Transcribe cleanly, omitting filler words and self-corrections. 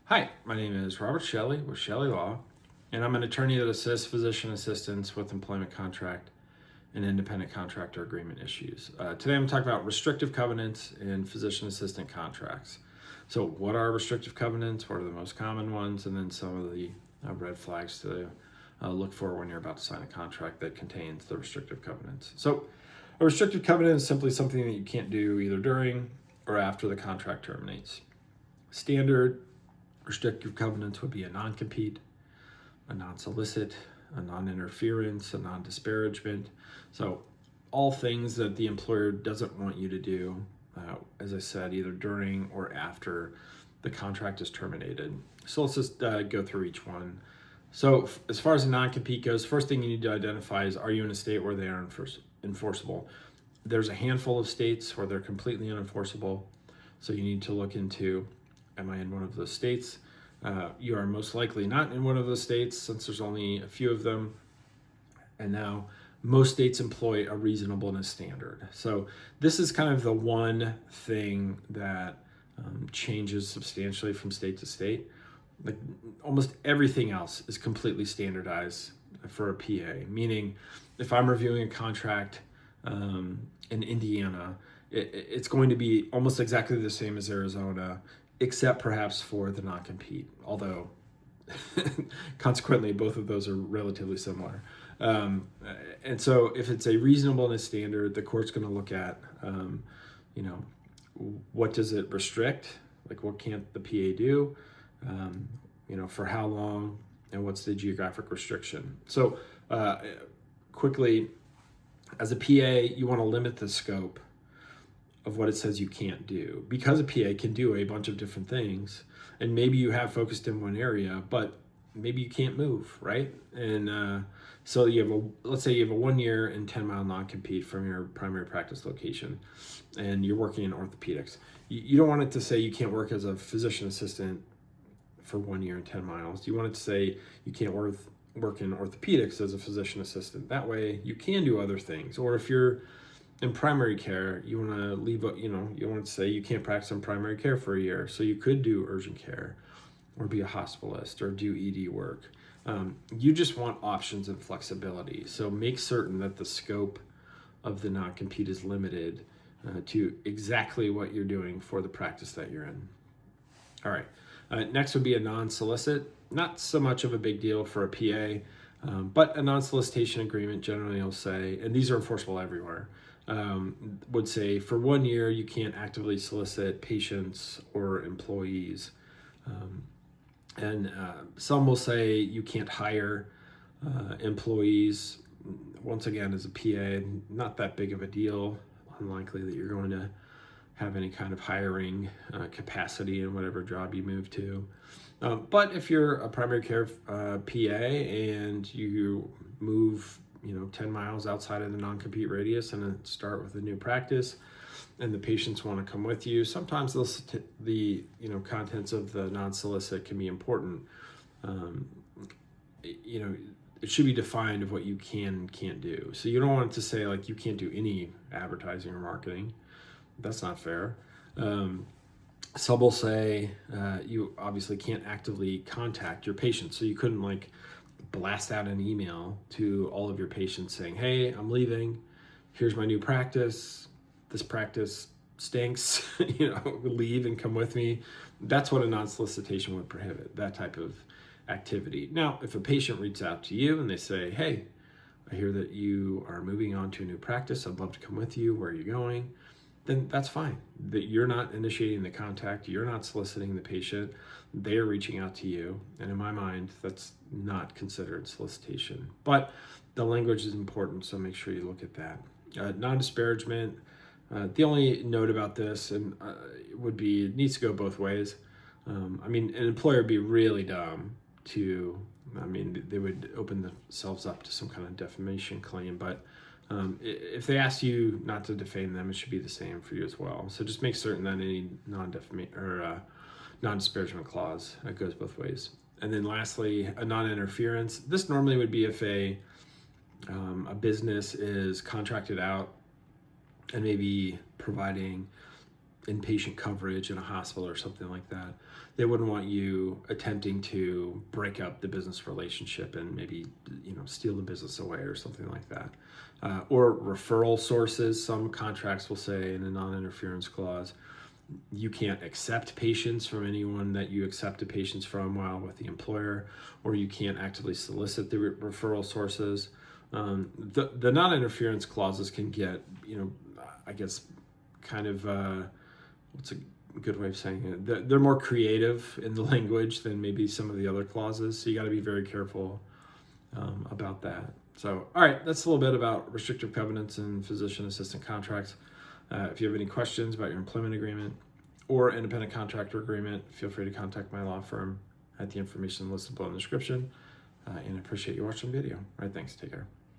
Hi, my name is Robert Chelle with Chelle Law, and I'm an attorney that assists physician assistants with employment contract and independent contractor agreement issues. Today I'm talking about restrictive covenants in physician assistant contracts. So what are restrictive covenants? What are the most common ones? And then some of the red flags to look for when you're about to sign a contract that contains the restrictive covenants. So a restrictive covenant is simply something that you can't do either during or after the contract terminates. Standard restrictive covenants would be a non-compete, a non-solicit, a non-interference, a non-disparagement. So all things that the employer doesn't want you to do, as I said, either during or after the contract is terminated. So let's just go through each one. So as far as a non-compete goes, first thing you need to identify is, are you in a state where they are enforceable? There's a handful of states where they're completely unenforceable. So you need to look into, am I in one of those states? You are most likely not in one of those states since there's only a few of them. And now most states employ a reasonableness standard. So this is kind of the one thing that changes substantially from state to state. Like almost everything else is completely standardized for a PA, meaning if I'm reviewing a contract in Indiana, it's going to be almost exactly the same as Arizona, except perhaps for the non-compete, although consequently both of those are relatively similar. And so if it's a reasonableness standard, the court's going to look at, what does it restrict? Like what can't the PA do? For how long, and what's the geographic restriction? So quickly, as a PA, you want to limit the scope of what it says you can't do, because a PA can do a bunch of different things, and maybe you have focused in one area, but maybe you can't move, right? And so let's say you have a 1 year and 10-mile non-compete from your primary practice location, and you're working in orthopedics. You don't want it to say you can't work as a physician assistant for 1 year and 10 miles. You want it to say you can't work in orthopedics as a physician assistant. That way you can do other things. Or if you're in primary care, you want to leave, you want to say you can't practice in primary care for a year. So you could do urgent care or be a hospitalist or do ED work. You just want options and flexibility. So make certain that the scope of the non-compete is limited to exactly what you're doing for the practice that you're in. All right. Next would be a non-solicit. Not so much of a big deal for a PA, but a non-solicitation agreement generally will say, and these are enforceable everywhere, would say for 1 year you can't actively solicit patients or employees. And some will say you can't hire employees. Once again, as a PA, not that big of a deal. Unlikely that you're going to have any kind of hiring capacity in whatever job you move to. But if you're a primary care PA and you move 10 miles outside of the non-compete radius and start with a new practice, and the patients want to come with you, sometimes the contents of the non-solicit can be important. It should be defined of what you can and can't do. So you don't want it to say like you can't do any advertising or marketing. That's not fair. Some will say you obviously can't actively contact your patients, so you couldn't blast out an email to all of your patients saying, hey, I'm leaving, here's my new practice, this practice stinks, leave and come with me. That's what a non-solicitation would prohibit, that type of activity. Now, if a patient reaches out to you and they say, hey, I hear that you are moving on to a new practice, I'd love to come with you, where are you going? Then that's fine. That you're not initiating the contact, you're not soliciting the patient, they're reaching out to you. And in my mind, that's not considered solicitation. But the language is important, so make sure you look at that. Non-disparagement, the only note about this would be it needs to go both ways. An employer would be really dumb they would open themselves up to some kind of defamation claim, but if they ask you not to defame them, it should be the same for you as well. So just make certain that any non-disparagement clause goes both ways. And then lastly, a non-interference. This normally would be if a business is contracted out and maybe providing inpatient coverage in a hospital or something like that. They wouldn't want you attempting to break up the business relationship and maybe, steal the business away or something like that. Or referral sources. Some contracts will say in a non-interference clause, you can't accept patients from anyone that you accepted patients from while with the employer, or you can't actively solicit the referral sources. The non-interference clauses can get, I guess, kind of, what's a good way of saying it? They're more creative in the language than maybe some of the other clauses, so you got to be very careful about that. So, all right, that's a little bit about restrictive covenants and physician assistant contracts. If you have any questions about your employment agreement or independent contractor agreement, feel free to contact my law firm at the information listed below in the description. And I appreciate you watching the video. All right, thanks. Take care.